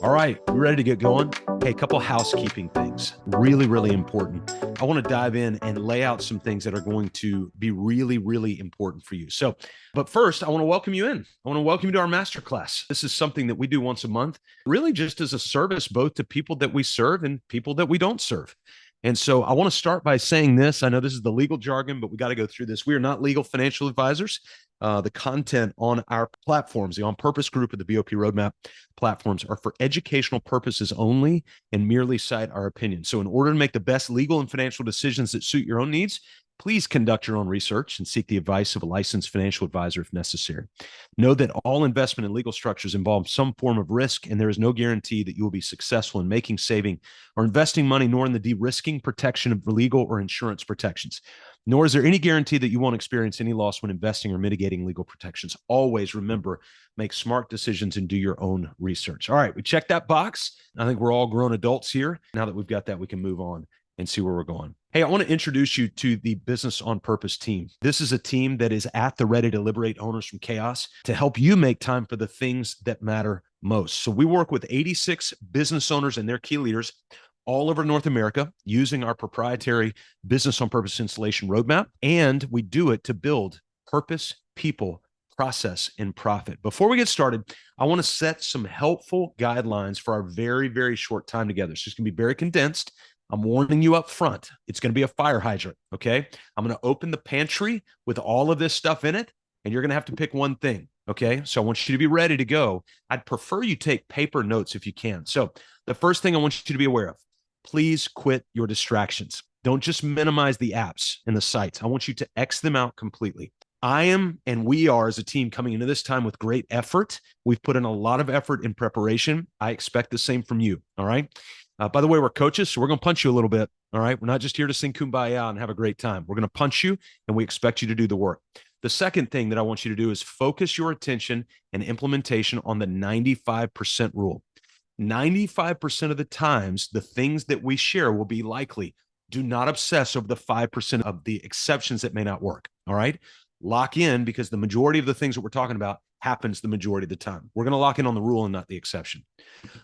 All right, we ready to get going? Hey, a couple housekeeping things, really, really important. I want to dive in and lay out some things that are going to be really, really important for you. But first, I want to welcome you in. I want to welcome you to our masterclass. This is something that we do once a month, really just as a service, both to people that we serve and people that we don't serve. And so I want to start by saying this. I know this is the legal jargon, but we got to go through this. We are not legal financial advisors. The content on our platforms, the On Purpose group of the BOP Roadmap platforms, are for educational purposes only and merely cite our opinion. So in order to make the best legal and financial decisions that suit your own needs, please conduct your own research and seek the advice of a licensed financial advisor if necessary. Know that all investment and legal structures involve some form of risk, and there is no guarantee that you will be successful in making, saving, or investing money, nor in the de-risking, protection of legal or insurance protections. Nor is there any guarantee that you won't experience any loss when investing or mitigating legal protections. Always remember, make smart decisions and do your own research. All right, we checked that box. I think we're all grown adults here. Now that we've got that, we can move on and see where we're going. Hey, I want to introduce you to the Business on Purpose team. This is a team that is at the ready to liberate owners from chaos to help you make time for the things that matter most. So we work with 86 business owners and their key leaders all over North America using our proprietary Business on Purpose installation roadmap. And we do it to build purpose, people, process, and profit. Before we get started, I want to set some helpful guidelines for our very, very short time together. So it's going to be very condensed. I'm warning you up front. It's going to be a fire hydrant, okay? I'm going to open the pantry with all of this stuff in it, and you're going to have to pick one thing, okay? So I want you to be ready to go. I'd prefer you take paper notes if you can. So the first thing I want you to be aware of, please quit your distractions. Don't just minimize the apps and the sites. I want you to X them out completely. I am, and we are as a team coming into this time with great effort. We've put in a lot of effort in preparation. I expect the same from you, all right? By the way, we're coaches, so we're going to punch you a little bit, all right? We're not just here to sing Kumbaya and have a great time. We're going to punch you, and we expect you to do the work. The second thing that I want you to do is focus your attention and implementation on the 95% rule. 95% of the times, the things that we share will be likely. Do not obsess over the 5% of the exceptions that may not work, all right? Lock in, because the majority of the things that we're talking about happens the majority of the time. We're going to lock in on the rule and not the exception.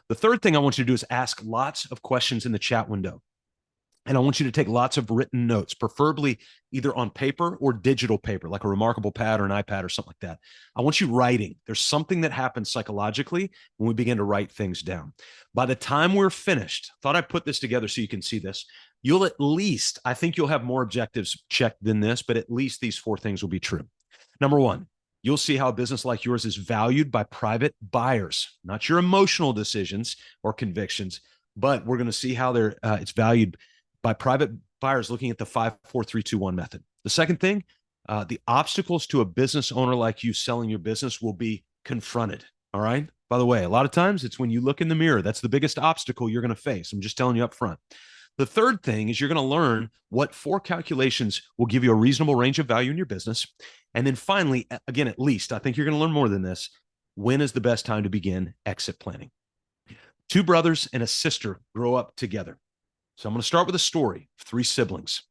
The third thing I want you to do is ask lots of questions in the chat window. And I want you to take lots of written notes, preferably either on paper or digital paper, like a Remarkable Pad or an iPad or something like that. I want you writing. There's something that happens psychologically when we begin to write things down. By the time we're finished, I thought I'd put this together so you can see this. You'll at least, I think you'll have more objectives checked than this, but at least these four things will be true. Number one, you'll see how a business like yours is valued by private buyers, not your emotional decisions or convictions, but we're going to see how it's valued by private buyers looking at the 5, 4, 3, 2, 1 method. The second thing, the obstacles to a business owner like you selling your business will be confronted. All right. By the way, a lot of times it's when you look in the mirror. That's the biggest obstacle you're going to face. I'm just telling you up front. The third thing is you're going to learn what 4 calculations will give you a reasonable range of value in your business. And then finally, again, at least, I think you're going to learn more than this. When is the best time to begin exit planning? 2 brothers and a sister grow up together. So I'm going to start with a story of 3 siblings.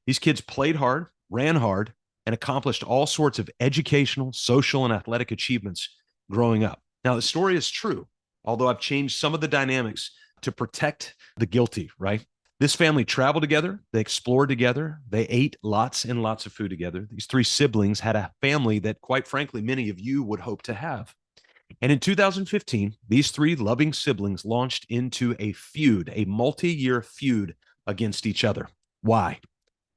These kids played hard, ran hard, and accomplished all sorts of educational, social, and athletic achievements growing up. Now, the story is true, although I've changed some of the dynamics to protect the guilty, right? This family traveled together. They explored together. They ate lots and lots of food together. These 3 siblings had a family that, quite frankly, many of you would hope to have. And in 2015, these 3 loving siblings launched into a feud, a multi-year feud against each other. Why?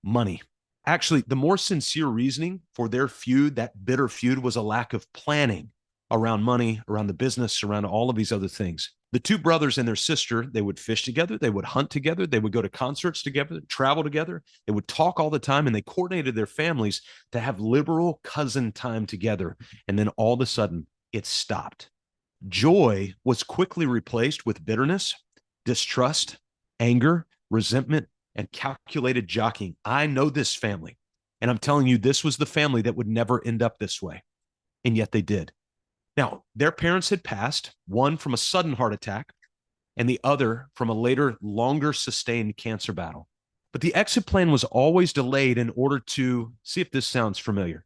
Money. Actually, the more sincere reasoning for their feud, that bitter feud, was a lack of planning around money, around the business, around all of these other things. The 2 brothers and their sister, they would fish together, they would hunt together, they would go to concerts together, travel together, they would talk all the time, and they coordinated their families to have liberal cousin time together. And then all of a sudden, it stopped. Joy was quickly replaced with bitterness, distrust, anger, resentment, and calculated jockeying. I know this family, and I'm telling you, this was the family that would never end up this way, and yet they did. Now, their parents had passed, one from a sudden heart attack and the other from a later, longer sustained cancer battle. But the exit plan was always delayed in order to, see if this sounds familiar,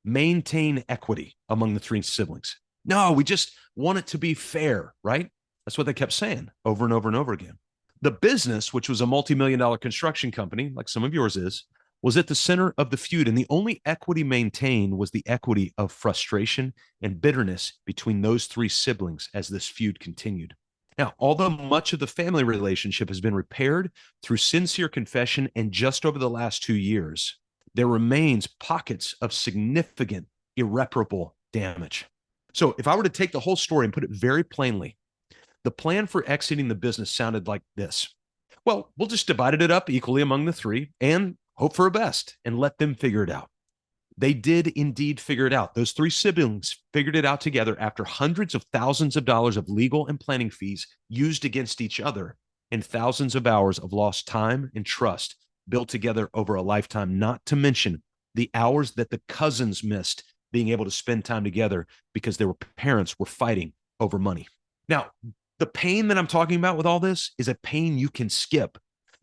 maintain equity among the 3 siblings. No, we just want it to be fair, right? That's what they kept saying over and over and over again. The business, which was a multi-million-dollar construction company, like some of yours is, was at the center of the feud. And the only equity maintained was the equity of frustration and bitterness between those three siblings as this feud continued. Now, although much of the family relationship has been repaired through sincere confession and just over the last 2 years, there remains pockets of significant, irreparable damage. So, if I were to take the whole story and put it very plainly, the plan for exiting the business sounded like this. Well, we'll just divide it up equally among the three and hope for a best and let them figure it out. They did indeed figure it out. Those three siblings figured it out together after hundreds of thousands of dollars of legal and planning fees used against each other and thousands of hours of lost time and trust built together over a lifetime, not to mention the hours that the cousins missed being able to spend time together because their parents were fighting over money. Now, the pain that I'm talking about with all this is a pain you can skip,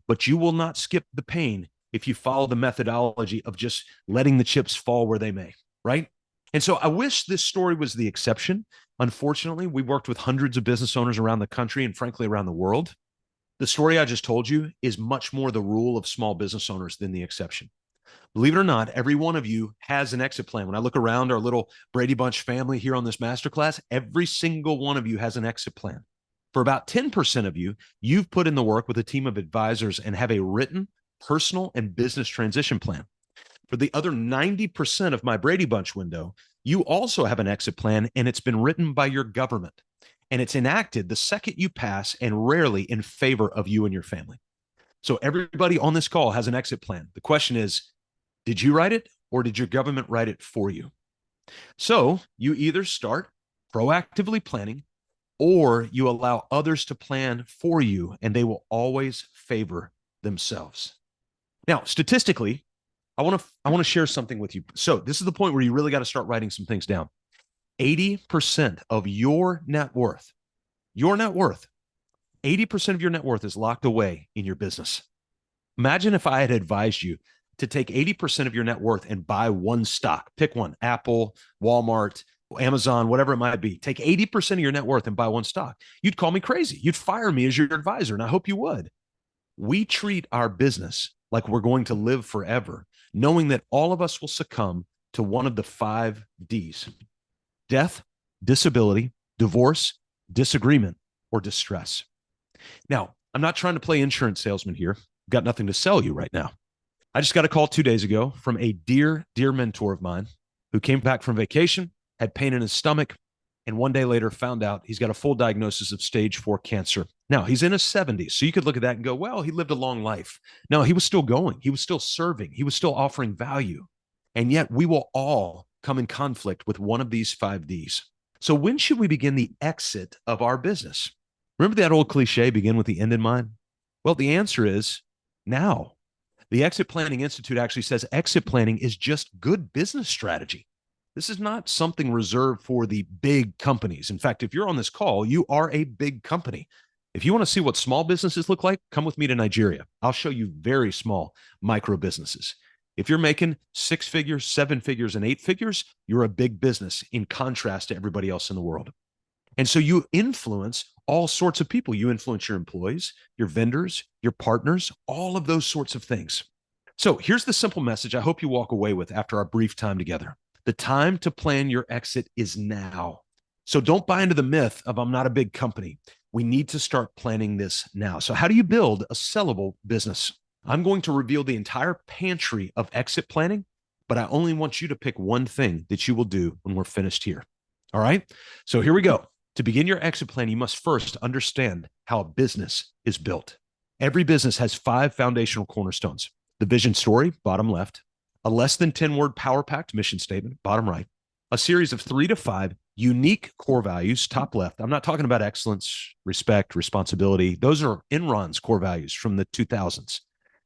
but you will not skip the pain if you follow the methodology of just letting the chips fall where they may, right? And so I wish this story was the exception. Unfortunately, we worked with hundreds of business owners around the country and frankly around the world. The story I just told you is much more the rule of small business owners than the exception. Believe it or not, every one of you has an exit plan. When I look around our little Brady Bunch family here on this masterclass, every single one of you has an exit plan. For about 10% of you, you've put in the work with a team of advisors and have a written personal and business transition plan. For the other 90% of my Brady Bunch window, you also have an exit plan and it's been written by your government and it's enacted the second you pass and rarely in favor of you and your family. So everybody on this call has an exit plan. The question is, did you write it or did your government write it for you? So you either start proactively planning or you allow others to plan for you and they will always favor themselves. Now, statistically, I want to share something with you. So this is the point where you really got to start writing some things down. 80% of your net worth, 80% of your net worth is locked away in your business. Imagine if I had advised you to take 80% of your net worth and buy one stock, pick one, Apple, Walmart, Amazon, whatever it might be. Take 80% of your net worth and buy one stock. You'd call me crazy. You'd fire me as your advisor, and I hope you would. We treat our business like we're going to live forever, knowing that all of us will succumb to one of the 5 Ds: death, disability, divorce, disagreement, or distress. Now, I'm not trying to play insurance salesman here. I've got nothing to sell you right now. I just got a call 2 days ago from a dear, dear mentor of mine who came back from vacation, had pain in his stomach, and 1 day later found out he's got a full diagnosis of stage 4 cancer. Now, he's in his 70s, so you could look at that and go, well, he lived a long life. No, he was still going. He was still serving. He was still offering value. And yet we will all come in conflict with one of these 5 Ds. So when should we begin the exit of our business? Remember that old cliche, begin with the end in mind? Well, the answer is now. The Exit Planning Institute actually says exit planning is just good business strategy. This is not something reserved for the big companies. In fact, if you're on this call, you are a big company. If you want to see what small businesses look like, come with me to Nigeria. I'll show you very small micro businesses. If you're making 6 figures, 7 figures, and 8 figures, you're a big business in contrast to everybody else in the world. And so you influence all sorts of people. You influence your employees, your vendors, your partners, all of those sorts of things. So here's the simple message I hope you walk away with after our brief time together. The time to plan your exit is now. So don't buy into the myth of I'm not a big company. We need to start planning this now. So how do you build a sellable business? I'm going to reveal the entire pantry of exit planning, but I only want you to pick one thing that you will do when we're finished here. All right? So here we go. To begin your exit plan, you must first understand how a business is built. Every business has 5 foundational cornerstones. The vision story, bottom left. A less than 10-word power-packed mission statement, bottom right. A series of 3 to 5 unique core values, top left. I'm not talking about excellence, respect, responsibility. Those are Enron's core values from the 2000s.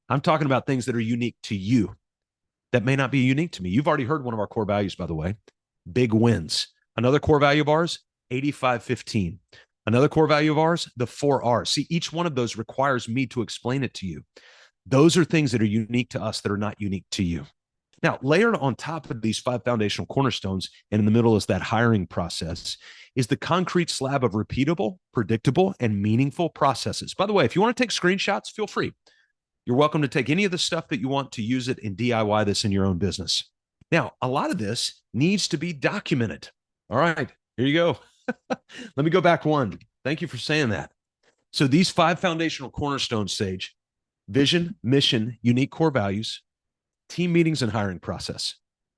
I'm talking about things that are unique to you that may not be unique to me. You've already heard one of our core values, by the way, big wins. Another core value of ours, 85-15. Another core value of ours, the 4 R's. See, each one of those requires me to explain it to you. Those are things that are unique to us that are not unique to you. Now, layered on top of these five foundational cornerstones, and in the middle is that hiring process, is the concrete slab of repeatable, predictable, and meaningful processes. By the way, if you want to take screenshots, feel free. You're welcome to take any of the stuff that you want to use it and DIY this in your own business. Now, a lot of this needs to be documented. All right, here you go. Let me go back one. Thank you for saying that. So these five foundational cornerstones, Sage: vision, mission, unique core values, team meetings, and hiring process.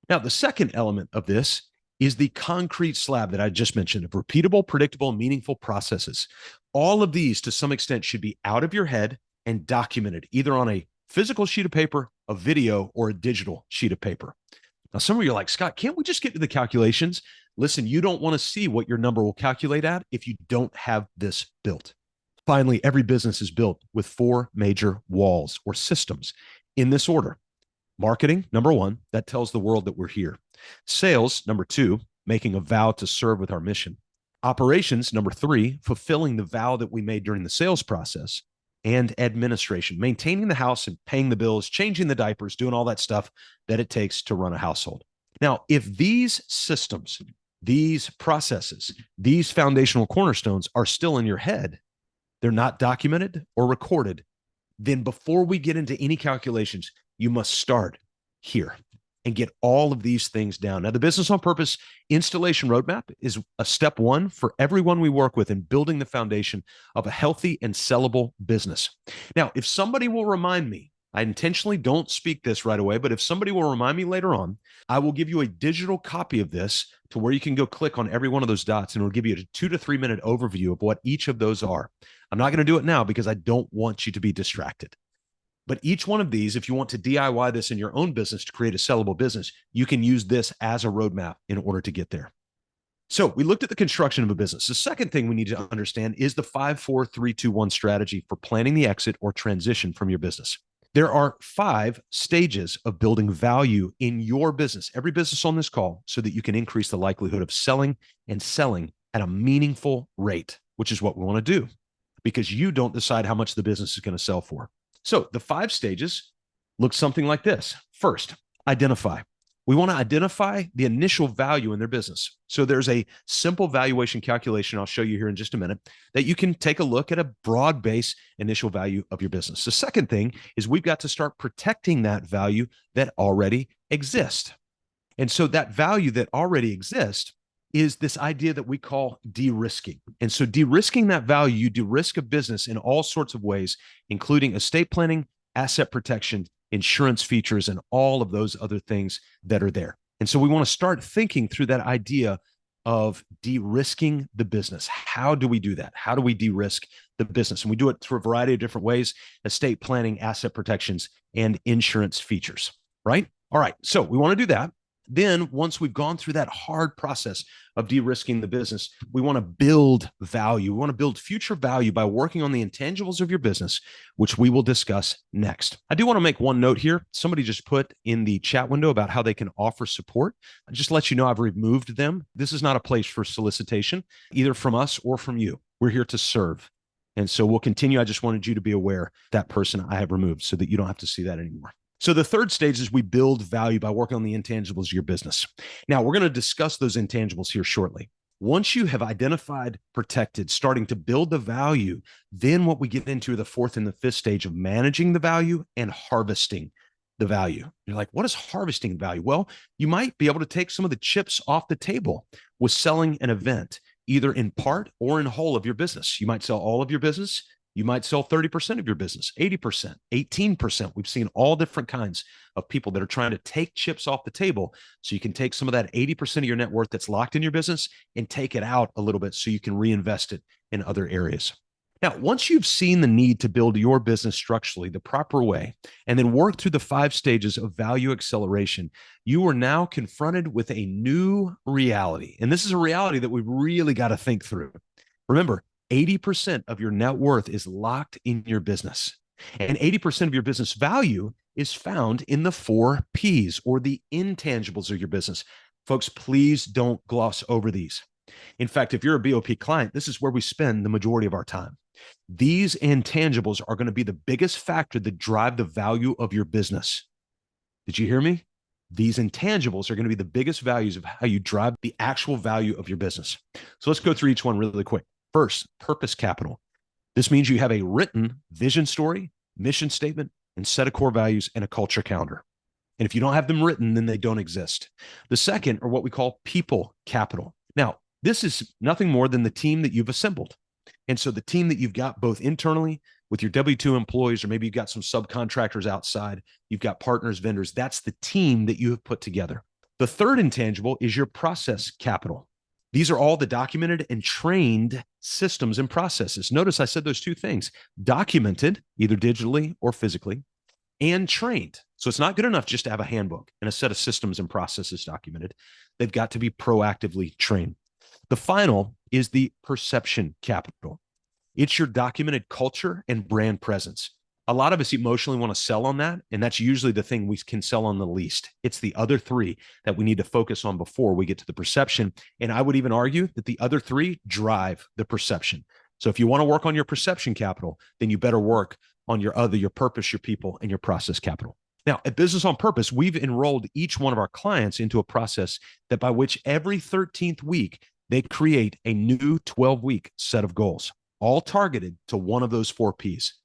Now, the second element of this is the concrete slab that I just mentioned of repeatable, predictable, meaningful processes. All of these, to some extent, should be out of your head and documented either on a physical sheet of paper, a video, or a digital sheet of paper. Now, some of you are like, Scott, can't we just get to the calculations? Listen, you don't want to see what your number will calculate at if you don't have this built. Finally, every business is built with four major walls or systems in this order. Marketing, number one, that tells the world that we're here. Sales, number two, making a vow to serve with our mission. Operations, number three, fulfilling the vow that we made during the sales process. And administration, maintaining the house and paying the bills, changing the diapers, doing all that stuff that it takes to run a household. Now, if these systems, these processes, these foundational cornerstones are still in your head, they're not documented or recorded, then before we get into any calculations, you must start here and get all of these things down. Now, the Business on Purpose installation roadmap is a step one for everyone we work with in building the foundation of a healthy and sellable business. Now, if somebody will remind me, I intentionally don't speak this right away, but if somebody will remind me later on, I will give you a digital copy of this to where you can go click on every one of those dots, and it'll give you a 2 to 3 minute overview of what each of those are. I'm not going to do it now because I don't want you to be distracted. But each one of these, if you want to DIY this in your own business to create a sellable business, you can use this as a roadmap in order to get there. So we looked at the construction of a business. The second thing we need to understand is the 5, 4, 3, 2, 1 strategy for planning the exit or transition from your business. There are 5 stages of building value in your business, every business on this call, so that you can increase the likelihood of selling and selling at a meaningful rate, which is what we want to do, because you don't decide how much the business is going to sell for. So the 5 stages look something like this. First, identify. We want to identify the initial value in their business. So there's a simple valuation calculation I'll show you here in just a minute that you can take a look at a broad base initial value of your business. The second thing is we've got to start protecting that value that already exists. And so that value that already exists is this idea that we call de-risking. And so de-risking that value, you de-risk a business in all sorts of ways, including estate planning, asset protection, insurance features, and all of those other things that are there. And so we want to start thinking through that idea of de-risking the business. How do we do that? How do we de-risk the business? And we do it through a variety of different ways: estate planning, asset protections, and insurance features, right? All right, so we want to do that. Then once we've gone through that hard process of de-risking the business, we want to build value. We want to build future value by working on the intangibles of your business, which we will discuss next. I do want to make one note here. Somebody just put in the chat window about how they can offer support. I'll just let you know I've removed them. This is not a place for solicitation, either from us or from you. We're here to serve. And so we'll continue. I just wanted you to be aware that person I have removed so that you don't have to see that anymore. So the third stage is we build value by working on the intangibles of your business. Now, we're going to discuss those intangibles here shortly. Once you have identified, protected, starting to build the value, then what we get into are the fourth and the fifth stage of managing the value and harvesting the value. You're like, what is harvesting value? Well, you might be able to take some of the chips off the table with selling an event, either in part or in whole of your business. You might sell all of your business. You might sell 30% of your business, 80%, 18%. We've seen all different kinds of people that are trying to take chips off the table so you can take some of that 80% of your net worth that's locked in your business and take it out a little bit so you can reinvest it in other areas. Now, once you've seen the need to build your business structurally the proper way and then work through the 5 stages of value acceleration, you are now confronted with a new reality. And this is a reality that we've really got to think through. Remember, 80% of your net worth is locked in your business, and 80% of your business value is found in the 4 P's, or the intangibles of your business. Folks, please don't gloss over these. In fact, if you're a BOP client, this is where we spend the majority of our time. These intangibles are going to be the biggest factor that drive the value of your business. Did you hear me? These intangibles are going to be the biggest values of how you drive the actual value of your business. So let's go through each one really quick. First, purpose capital. This means you have a written vision story, mission statement, and set of core values and a culture calendar. And if you don't have them written, then they don't exist. The second are what we call people capital. Now, this is nothing more than the team that you've assembled. And so the team that you've got both internally with your W-2 employees, or maybe you've got some subcontractors outside, you've got partners, vendors, that's the team that you have put together. The third intangible is your process capital. These are all the documented and trained systems and processes. Notice I said those two things: documented, either digitally or physically, and trained. So it's not good enough just to have a handbook and a set of systems and processes documented. They've got to be proactively trained. The final is the perception capital. It's your documented culture and brand presence. A lot of us emotionally want to sell on that, and that's usually the thing we can sell on the least. It's the other three that we need to focus on before we get to the perception. And I would even argue that the other three drive the perception. So if you want to work on your perception capital, then you better work on your purpose, your people, and your process capital. Now, at Business on Purpose, we've enrolled each one of our clients into a process that by which every 13th week, they create a new 12-week set of goals, all targeted to one of those 4 Ps.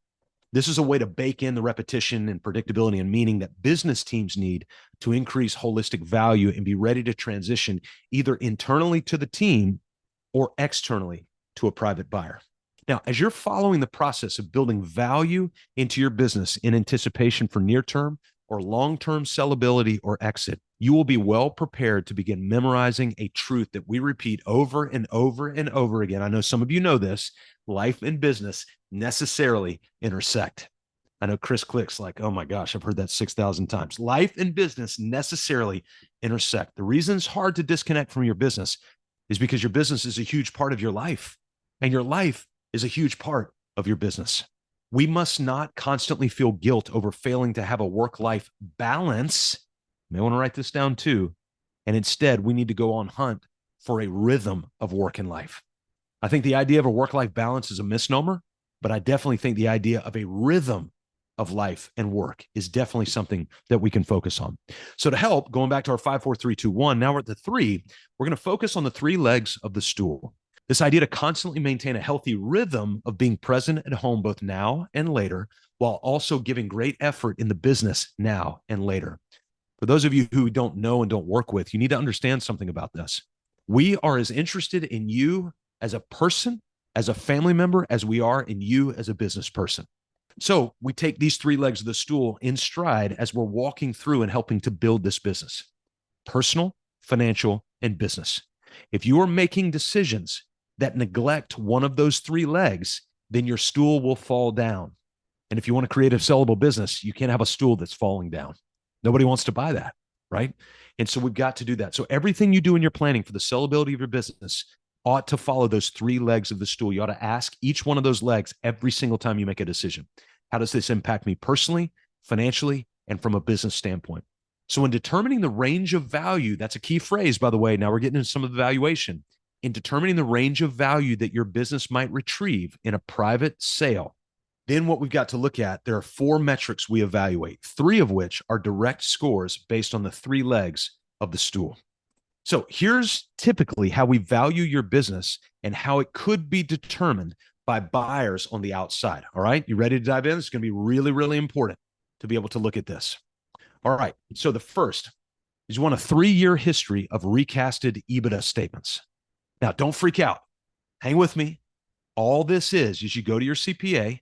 This is a way to bake in the repetition and predictability and meaning that business teams need to increase holistic value and be ready to transition either internally to the team or externally to a private buyer. Now, as you're following the process of building value into your business in anticipation for near-term or long-term sellability or exit, you will be well prepared to begin memorizing a truth that we repeat over and over and over again. I know some of you know this: life and business necessarily intersect. I know Chris Click's like, oh my gosh, I've heard that 6,000 times. Life and business necessarily intersect. The reason it's hard to disconnect from your business is because your business is a huge part of your life, and your life is a huge part of your business. We must not constantly feel guilt over failing to have a work-life balance. You may want to write this down too. And instead, we need to go on hunt for a rhythm of work and life. I think the idea of a work-life balance is a misnomer, but I definitely think the idea of a rhythm of life and work is definitely something that we can focus on. So to help, going back to our 5, 4, 3, 2, 1, now we're at the 3, we're going to focus on the 3 legs of the stool. This idea to constantly maintain a healthy rhythm of being present at home both now and later, while also giving great effort in the business now and later. For those of you who don't know and don't work with, you need to understand something about this. We are as interested in you as a person, as a family member, as we are in you as a business person. So we take these 3 legs of the stool in stride as we're walking through and helping to build this business: personal, financial, and business. If you are making decisions that neglect one of those 3 legs, then your stool will fall down. And if you want to create a sellable business, you can't have a stool that's falling down. Nobody wants to buy that, right? And so we've got to do that. So everything you do in your planning for the sellability of your business ought to follow those 3 legs of the stool. You ought to ask each one of those legs every single time you make a decision. How does this impact me personally, financially, and from a business standpoint? So in determining the range of value, that's a key phrase, by the way. Now we're getting into some of the valuation. In determining the range of value that your business might retrieve in a private sale, then what we've got to look at, there are 4 metrics we evaluate, 3 of which are direct scores based on the 3 legs of the stool. So here's typically how we value your business and how it could be determined by buyers on the outside. All right, you ready to dive in? It's going to be really, really important to be able to look at this. All right, so the first is you want a 3-year history of recasted EBITDA statements. Now, don't freak out. Hang with me. All this is you go to your CPA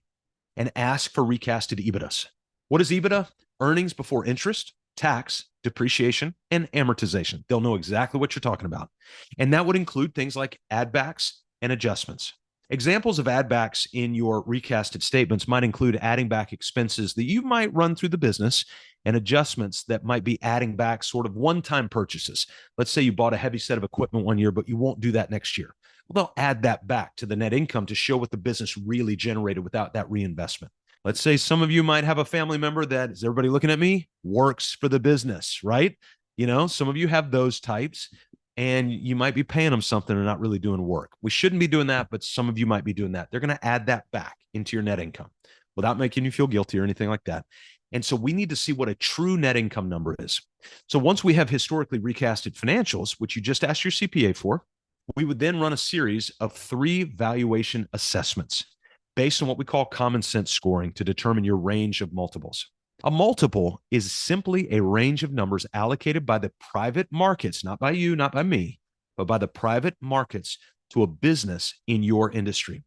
and ask for recasted EBITDAs. What is EBITDA? Earnings before interest, tax, depreciation, and amortization. They'll know exactly what you're talking about. And that would include things like add backs and adjustments. Examples of add backs in your recasted statements might include adding back expenses that you might run through the business and adjustments that might be adding back sort of one-time purchases. Let's say you bought a heavy set of equipment one year, but you won't do that next year. Well, they'll add that back to the net income to show what the business really generated without that reinvestment. Let's say some of you might have a family member that, is everybody looking at me, works for the business, right? You know, some of you have those types, and you might be paying them something and not really doing work. We shouldn't be doing that, but some of you might be doing that. They're going to add that back into your net income without making you feel guilty or anything like that. And so we need to see what a true net income number is. So once we have historically recasted financials, which you just asked your CPA for, we would then run a series of 3 valuation assessments based on what we call common sense scoring to determine your range of multiples. A multiple is simply a range of numbers allocated by the private markets, not by you, not by me, but by the private markets to a business in your industry.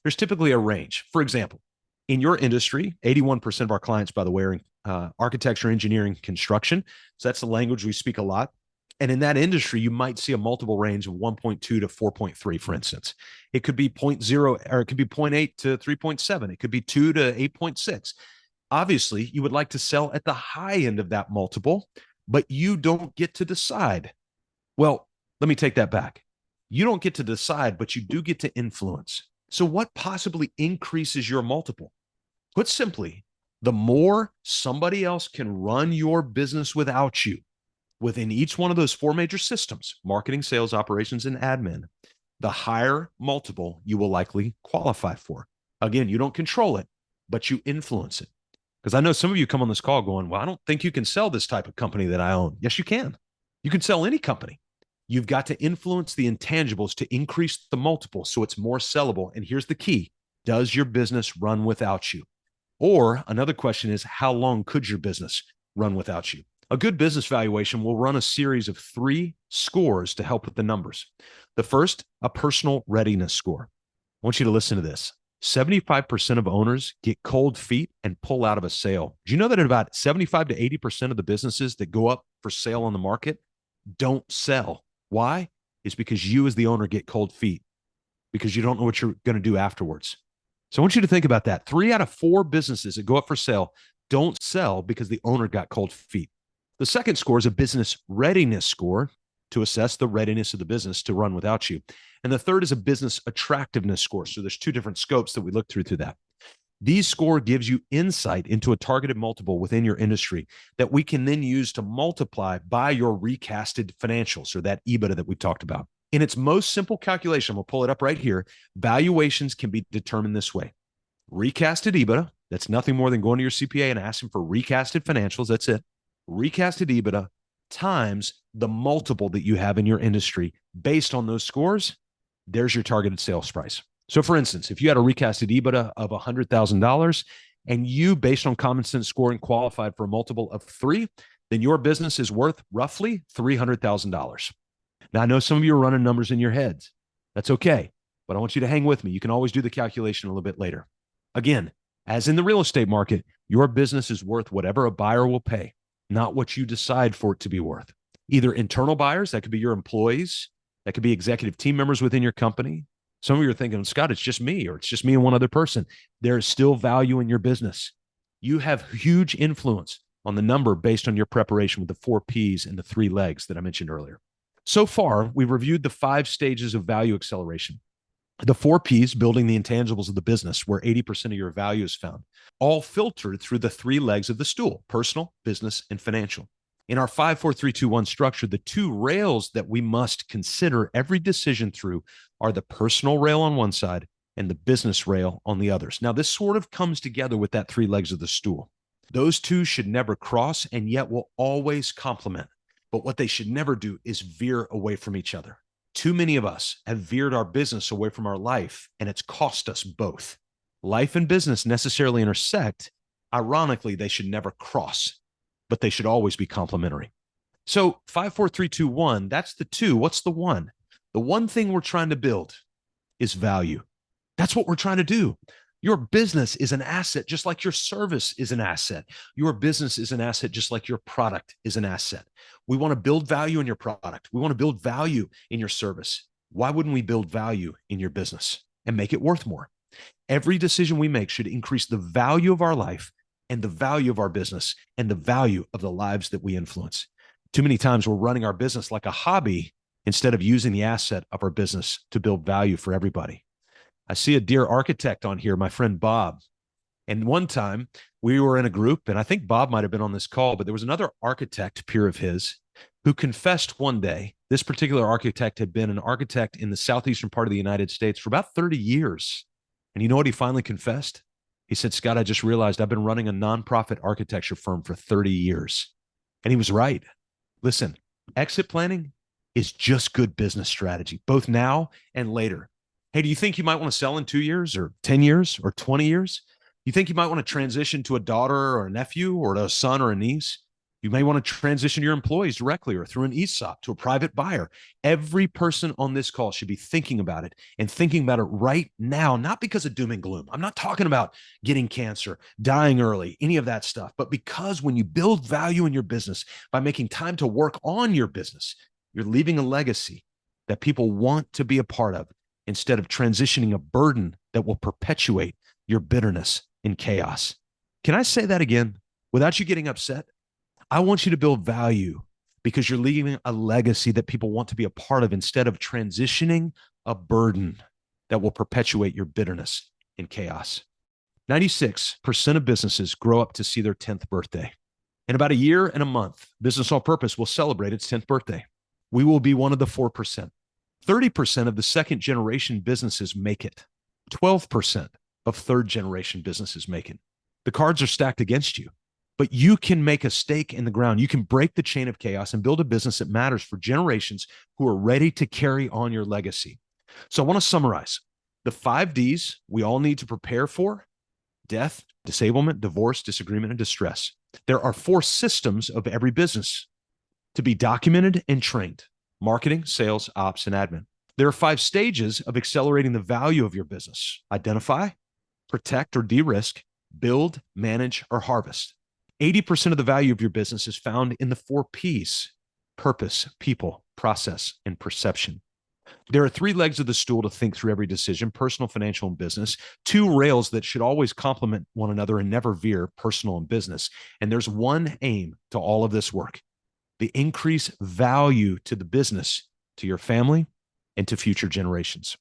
There's typically a range. For example, in your industry, 81% of our clients, by the way, are in architecture, engineering, construction. So that's the language we speak a lot. And in that industry, you might see a multiple range of 1.2 to 4.3, for instance. It could be 0.0, or it could be 0.8 to 3.7. It could be 2 to 8.6. Obviously, you would like to sell at the high end of that multiple, but you don't get to decide. Well, let me take that back. You don't get to decide, but you do get to influence. So what possibly increases your multiple? Put simply, the more somebody else can run your business without you within each one of those 4 major systems, marketing, sales, operations, and admin, the higher multiple you will likely qualify for. Again, you don't control it, but you influence it. Because I know some of you come on this call going, well, I don't think you can sell this type of company that I own. Yes, you can. You can sell any company. You've got to influence the intangibles to increase the multiple so it's more sellable. And here's the key. Does your business run without you? Or another question is, how long could your business run without you? A good business valuation will run a series of 3 scores to help with the numbers. The first, a personal readiness score. I want you to listen to this. 75% of owners get cold feet and pull out of a sale. Do you know that about 75 to 80% of the businesses that go up for sale on the market don't sell? Why? It's because you as the owner get cold feet because you don't know what you're going to do afterwards. So I want you to think about that. 3 out of 4 businesses that go up for sale don't sell because the owner got cold feet. The second score is a business readiness score to assess the readiness of the business to run without you. And the third is a business attractiveness score. So there's 2 different scopes that we look through that. These score gives you insight into a targeted multiple within your industry that we can then use to multiply by your recasted financials, or that EBITDA that we talked about. In its most simple calculation, we'll pull it up right here. Valuations can be determined this way. Recasted EBITDA, that's nothing more than going to your CPA and asking for recasted financials. That's it. Recasted EBITDA times the multiple that you have in your industry based on those scores. There's your targeted sales price. So for instance, if you had a recasted EBITDA of $100,000 and you, based on common sense scoring, qualified for a multiple of 3, then your business is worth roughly $300,000. Now, I know some of you are running numbers in your heads. That's okay, but I want you to hang with me. You can always do the calculation a little bit later. Again, as in the real estate market, your business is worth whatever a buyer will pay, not what you decide for it to be worth. Either internal buyers, that could be your employees, that could be executive team members within your company. Some of you are thinking, Scott, it's just me, or it's just me and one other person. There is still value in your business. You have huge influence on the number based on your preparation with the 4 Ps and the 3 legs that I mentioned earlier. So far, we've reviewed the 5 stages of value acceleration. The 4 Ps, building the intangibles of the business, where 80% of your value is found, all filtered through the 3 legs of the stool: personal, business, and financial. In our 5, 4, 3, 2, 1 structure, the 2 rails that we must consider every decision through are the personal rail on one side and the business rail on the others. Now, this sort of comes together with that 3 legs of the stool. Those 2 should never cross and yet will always complement. But what they should never do is veer away from each other. Too many of us have veered our business away from our life, and it's cost us both. Life and business necessarily intersect. Ironically, they should never cross, but they should always be complementary. So 5, 4, 3, 2, 1, that's the 2. What's the 1? The one thing we're trying to build is value. That's what we're trying to do. Your business is an asset, just like your service is an asset. Your business is an asset, just like your product is an asset. We want to build value in your product. We want to build value in your service. Why wouldn't we build value in your business and make it worth more? Every decision we make should increase the value of our life and the value of our business and the value of the lives that we influence. Too many times we're running our business like a hobby instead of using the asset of our business to build value for everybody. I see a dear architect on here, my friend Bob. And one time we were in a group, and I think Bob might have been on this call, but there was another architect peer of his who confessed one day. This particular architect had been an architect in the southeastern part of the United States for about 30 years. And you know what he finally confessed? He said, Scott, I just realized I've been running a nonprofit architecture firm for 30 years. And he was right. Listen, exit planning is just good business strategy, both now and later. Hey, do you think you might want to sell in 2 years or 10 years or 20 years? You think you might want to transition to a daughter or a nephew or to a son or a niece? You may want to transition your employees directly or through an ESOP to a private buyer. Every person on this call should be thinking about it and thinking about it right now, not because of doom and gloom. I'm not talking about getting cancer, dying early, any of that stuff, but because when you build value in your business by making time to work on your business, you're leaving a legacy that people want to be a part of instead of transitioning a burden that will perpetuate your bitterness and chaos. Can I say that again without you getting upset? I want you to build value because you're leaving a legacy that people want to be a part of instead of transitioning a burden that will perpetuate your bitterness and chaos. 96% of businesses grow up to see their 10th birthday. In about a year and a month, Business on Purpose will celebrate its 10th birthday. We will be one of the 4%. 30% of the second generation businesses make it. 12% of third generation businesses make it. The cards are stacked against you, but you can make a stake in the ground. You can break the chain of chaos and build a business that matters for generations who are ready to carry on your legacy. So I want to summarize the 5 Ds we all need to prepare for: death, disablement, divorce, disagreement, and distress. There are 4 systems of every business to be documented and trained: marketing, sales, ops, and admin. There are 5 stages of accelerating the value of your business: identify, protect or de-risk, build, manage, or harvest. 80% of the value of your business is found in the 4 Ps: purpose, people, process, and perception. There are 3 legs of the stool to think through every decision: personal, financial, and business. 2 rails that should always complement one another and never veer: personal and business. And there's one aim to all of this work: the increase value to the business, to your family, and to future generations.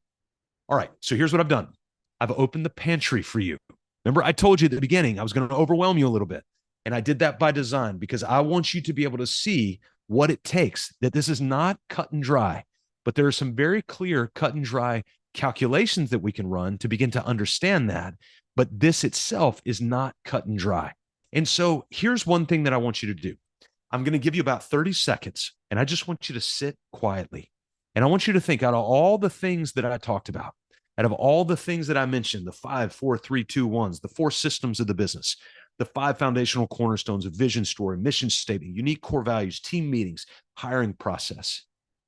All right, so here's what I've done. I've opened the pantry for you. Remember, I told you at the beginning I was going to overwhelm you a little bit. And I did that by design because I want you to be able to see what it takes, that this is not cut and dry, but there are some very clear cut and dry calculations that we can run to begin to understand that. But this itself is not cut and dry. And so here's one thing that I want you to do. I'm going to give you about 30 seconds, and I just want you to sit quietly. And I want you to think, out of all the things that I talked about, out of all the things that I mentioned, the 5, 4, 3, 2, 1s, the 4 systems of the business, the 5 foundational cornerstones of vision, story, mission statement, unique core values, team meetings, hiring process,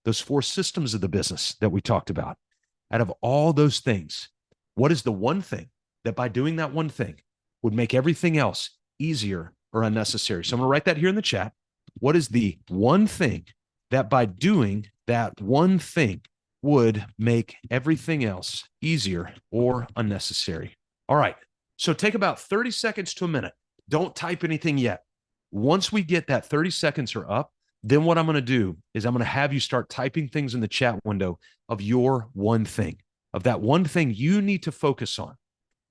those 4 systems of the business that we talked about. Out of all those things, what is the one thing that by doing that one thing would make everything else easier or unnecessary? So I'm going to write that here in the chat. What is the one thing that by doing that one thing would make everything else easier or unnecessary? All right. So take about 30 seconds to a minute. Don't type anything yet. Once we get that 30 seconds are up, then what I'm going to do is I'm going to have you start typing things in the chat window of your one thing, of that one thing you need to focus on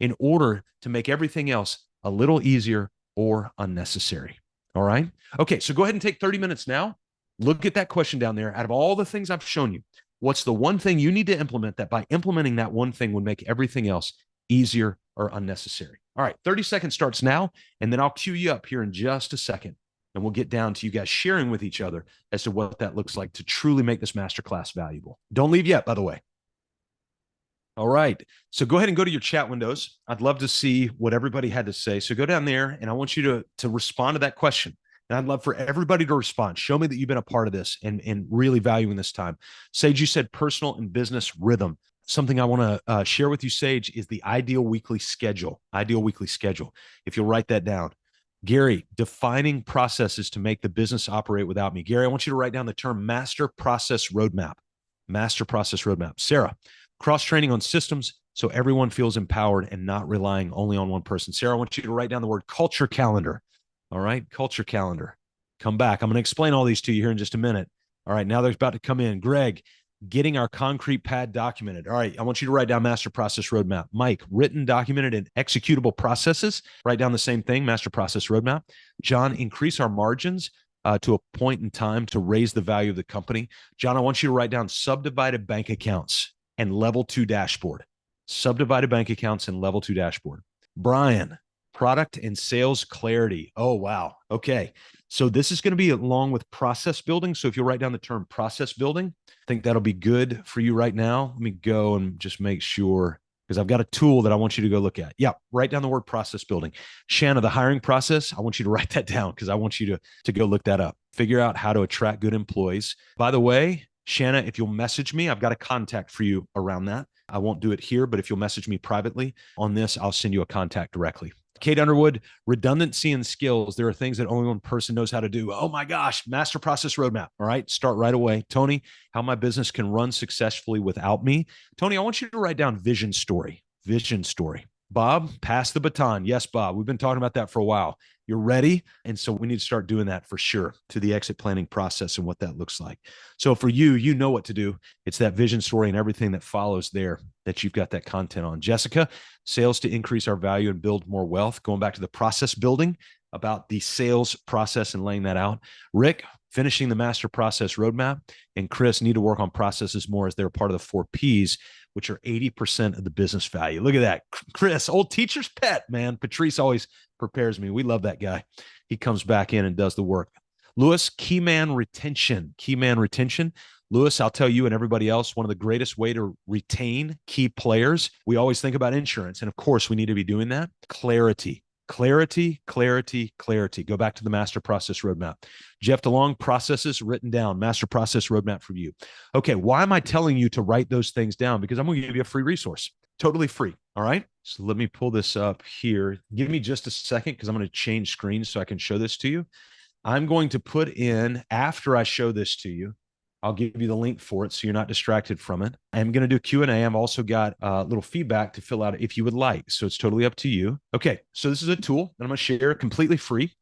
in order to make everything else a little easier or unnecessary. All right. Okay. So go ahead and take 30 minutes now. Look at that question down there. Out of all the things I've shown you, what's the one thing you need to implement that by implementing that one thing would make everything else easier or unnecessary? All right, 30 seconds starts now, and then I'll cue you up here in just a second, and we'll get down to you guys sharing with each other as to what that looks like to truly make this masterclass valuable. Don't leave yet, by the way. All right, so go ahead and go to your chat windows. I'd love to see what everybody had to say. So go down there, and I want you to respond to that question. And I'd love for everybody to respond. Show me that you've been a part of this and really valuing this time. Sage, you said personal and business rhythm. Something I want to share with you, Sage, is the ideal weekly schedule. Ideal weekly schedule. If you'll write that down. Gary, defining processes to make the business operate without me. Gary, I want you to write down the term master process roadmap. Master process roadmap. Sarah, cross-training on systems so everyone feels empowered and not relying only on one person. Sarah, I want you to write down the word culture calendar. All right, culture calendar. Come back. I'm going to explain all these to you here in just a minute. All right, now they're about to come in. Greg, getting our concrete pad documented. All right, I want you to write down master process roadmap. Mike, written, documented, and executable processes. Write down the same thing, master process roadmap. John, increase our margins to a point in time to raise the value of the company. John, I want you to write down subdivided bank accounts and level 2 dashboard. Subdivided bank accounts and level 2 dashboard. Brian, product and sales clarity. Oh, wow. Okay. So this is going to be along with process building. So if you'll write down the term process building, I think that'll be good for you right now. Let me go and just make sure, because I've got a tool that I want you to go look at. Yeah, write down the word process building. Shanna, the hiring process, I want you to write that down because I want you to go look that up. Figure out how to attract good employees. By the way, Shanna, if you'll message me, I've got a contact for you around that. I won't do it here, but if you'll message me privately on this, I'll send you a contact directly. Kate Underwood, redundancy and skills. There are things that only one person knows how to do. Oh my gosh, master process roadmap. All right, start right away. Tony, how my business can run successfully without me. Tony, I want you to write down vision story. Vision story. Bob, pass the baton. Yes, Bob, we've been talking about that for a while. You're ready. And so we need to start doing that for sure, to the exit planning process and what that looks like. So for you, you know what to do. It's that vision story and everything that follows there that you've got that content on. Jessica, sales to increase our value and build more wealth. Going back to the process building, about the sales process and laying that out. Rick, finishing the master process roadmap. And Chris, need to work on processes more as they're part of the 4 Ps, which are 80% of the business value. Look at that. Chris, old teacher's pet, man. Patrice always prepares me. We love that guy. He comes back in and does the work. Lewis, key man retention. Key man retention. Lewis, I'll tell you and everybody else, one of the greatest way to retain key players, we always think about insurance. And of course, we need to be doing that. Clarity. Clarity, clarity, clarity. Go back to the master process roadmap. Jeff DeLong, processes written down, master process roadmap for you. Okay, why am I telling you to write those things down? Because I'm going to give you a free resource, totally free. All right. So let me pull this up here. Give me just a second because I'm going to change screens so I can show this to you. I'm going to put in, after I show this to you, I'll give you the link for it so you're not distracted from it. I'm going to do Q&A. I've also got a little feedback to fill out if you would like. So it's totally up to you. Okay, so this is a tool that I'm going to share completely free.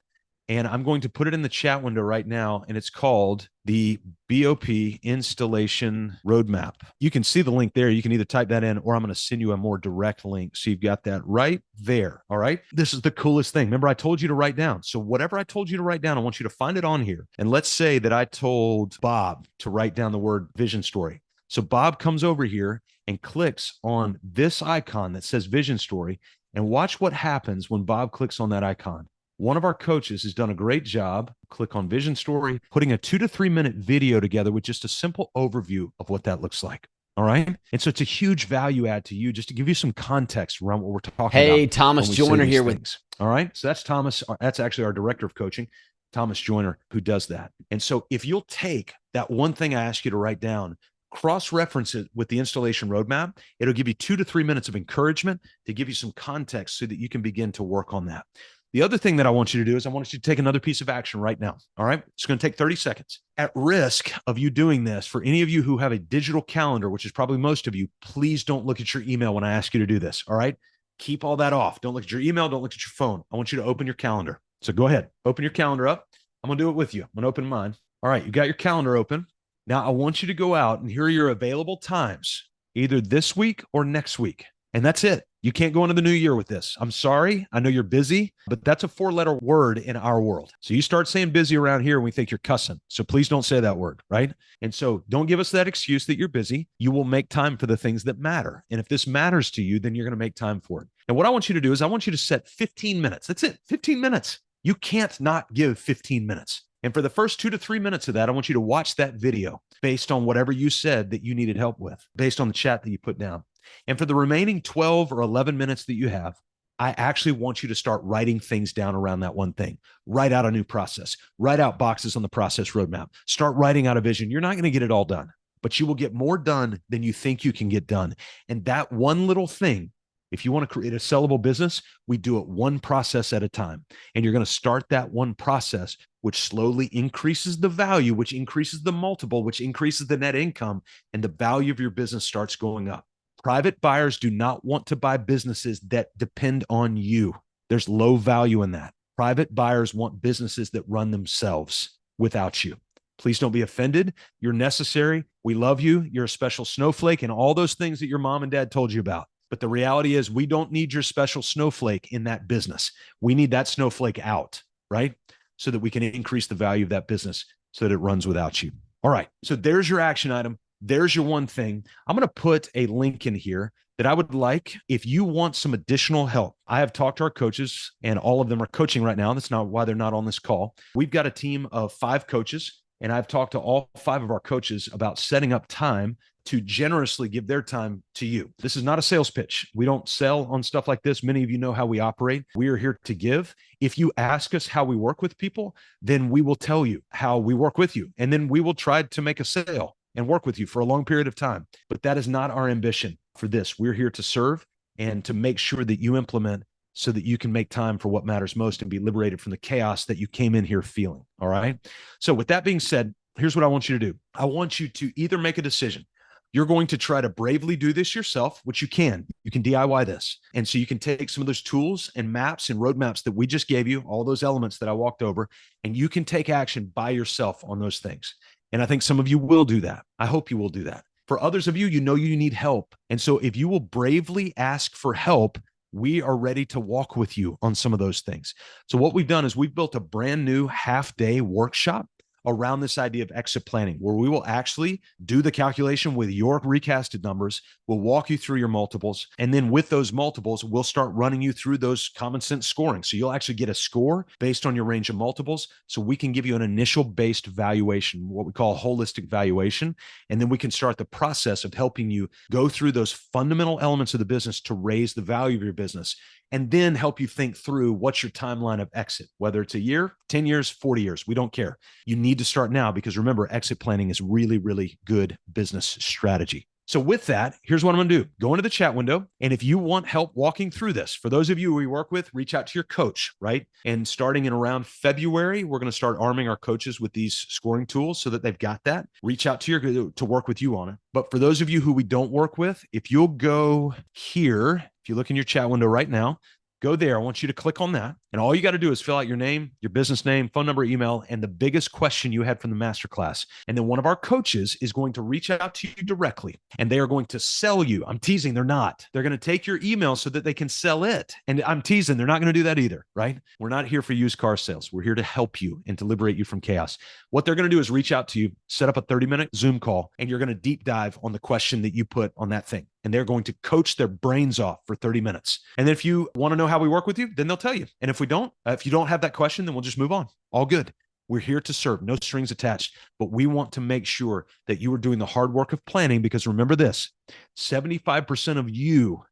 And I'm going to put it in the chat window right now. And it's called the BOP Installation Roadmap. You can see the link there. You can either type that in or I'm going to send you a more direct link. So you've got that right there. All right. This is the coolest thing. Remember, I told you to write down. So whatever I told you to write down, I want you to find it on here. And let's say that I told Bob to write down the word vision story. So Bob comes over here and clicks on this icon that says vision story. And watch what happens when Bob clicks on that icon. One of our coaches has done a great job. Click on vision story, putting a 2 to 3 minute video together with just a simple overview of what that looks like. All right. And so it's a huge value add to you, just to give you some context around what we're talking about. Hey, Thomas Joyner here with. All right. So that's Thomas. That's actually our director of coaching, Thomas Joyner, who does that. And so if you'll take that one thing I asked you to write down, cross-reference it with the installation roadmap, it'll give you 2 to 3 minutes of encouragement to give you some context so that you can begin to work on that. The other thing that I want you to do is I want you to take another piece of action right now. All right. It's going to take 30 seconds. At risk of you doing this, for any of you who have a digital calendar, which is probably most of you, please don't look at your email when I ask you to do this. All right. Keep all that off. Don't look at your email. Don't look at your phone. I want you to open your calendar. So go ahead. Open your calendar up. I'm going to do it with you. I'm going to open mine. All right. You got your calendar open. Now I want you to go out and here are your available times, either this week or next week. And that's it. You can't go into the new year with this. I'm sorry. I know you're busy, but that's a 4-letter word in our world. So you start saying busy around here and we think you're cussing. So please don't say that word, right? And so don't give us that excuse that you're busy. You will make time for the things that matter. And if this matters to you, then you're going to make time for it. And what I want you to do is I want you to set 15 minutes. That's it. 15 minutes. You can't not give 15 minutes. And for the first 2 to 3 minutes of that, I want you to watch that video based on whatever you said that you needed help with, based on the chat that you put down. And for the remaining 12 or 11 minutes that you have, I actually want you to start writing things down around that one thing. Write out a new process. Write out boxes on the process roadmap. Start writing out a vision. You're not going to get it all done, but you will get more done than you think you can get done. And that one little thing, if you want to create a sellable business, we do it one process at a time. And you're going to start that one process, which slowly increases the value, which increases the multiple, which increases the net income, and the value of your business starts going up. Private buyers do not want to buy businesses that depend on you. There's low value in that. Private buyers want businesses that run themselves without you. Please don't be offended. You're necessary. We love you. You're a special snowflake and all those things that your mom and dad told you about. But the reality is we don't need your special snowflake in that business. We need that snowflake out, right? So that we can increase the value of that business so that it runs without you. All right. So there's your action item. there's your one thing. I'm going to put a link in here that I would like if you want some additional help. I have talked to our coaches, and all of them are coaching right now. That's not why they're not on this call. We've got a team of 5 coaches, and I've talked to all 5 of our coaches about setting up time to generously give their time to you. This is not a sales pitch. We don't sell on stuff like this. Many of you know how we operate. We are here to give. If you ask us how we work with people, then we will tell you how we work with you. And then we will try to make a sale and work with you for a long period of time. But that is not our ambition for this. We're here to serve and to make sure that you implement so that you can make time for what matters most and be liberated from the chaos that you came in here feeling. All right. So with that being said, here's what I want you to do. I want you to either make a decision. You're going to try to bravely do this yourself, which you can. You can DIY this. And so you can take some of those tools and maps and roadmaps that we just gave you, all those elements that I walked over, and you can take action by yourself on those things. And I think some of you will do that. I hope you will do that. For others of you, you know you need help. And so if you will bravely ask for help, we are ready to walk with you on some of those things. So what we've done is we've built a brand new half-day workshop around this idea of exit planning, where we will actually do the calculation with your recasted numbers. We'll walk you through your multiples. And then with those multiples, we'll start running you through those common sense scoring. So you'll actually get a score based on your range of multiples. So we can give you an initial based valuation, what we call a holistic valuation. And then we can start the process of helping you go through those fundamental elements of the business to raise the value of your business, and then help you think through what's your timeline of exit, whether it's a year, 10 years, 40 years, we don't care. You need to start now, because remember, exit planning is really, really good business strategy. So with that, here's what I'm going to do. Go into the chat window. And if you want help walking through this, for those of you we work with, reach out to your coach, right? And starting in around February, we're going to start arming our coaches with these scoring tools so that they've got that. Reach out to work with you on it. But for those of you who we don't work with, if you'll go here, if you look in your chat window right now, go there. I want you to click on that. And all you got to do is fill out your name, your business name, phone number, email, and the biggest question you had from the masterclass. And then one of our coaches is going to reach out to you directly, and they are going to sell you. I'm teasing, they're not. They're going to take your email so that they can sell it. And I'm teasing, they're not going to do that either, right? We're not here for used car sales. We're here to help you and to liberate you from chaos. What they're going to do is reach out to you, set up a 30-minute Zoom call, and you're going to deep dive on the question that you put on that thing. And they're going to coach their brains off for 30 minutes. And then if you want to know how we work with you, then they'll tell you. And if we don't, if you don't have that question, then we'll just move on. All good. We're here to serve, no strings attached. But we want to make sure that you are doing the hard work of planning, because remember this, 75% of you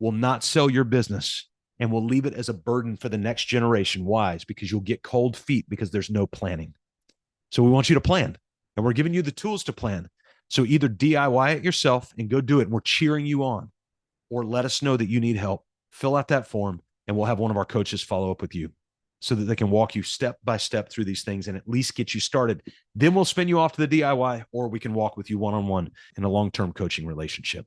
will not sell your business and will leave it as a burden for the next generation. Why? It's because you'll get cold feet because there's no planning. So we want you to plan, and we're giving you the tools to plan. So either DIY it yourself and go do it, and we're cheering you on, or let us know that you need help. Fill out that form, and we'll have one of our coaches follow up with you so that they can walk you step by step through these things and at least get you started. Then we'll spin you off to the DIY, or we can walk with you one-on-one in a long-term coaching relationship.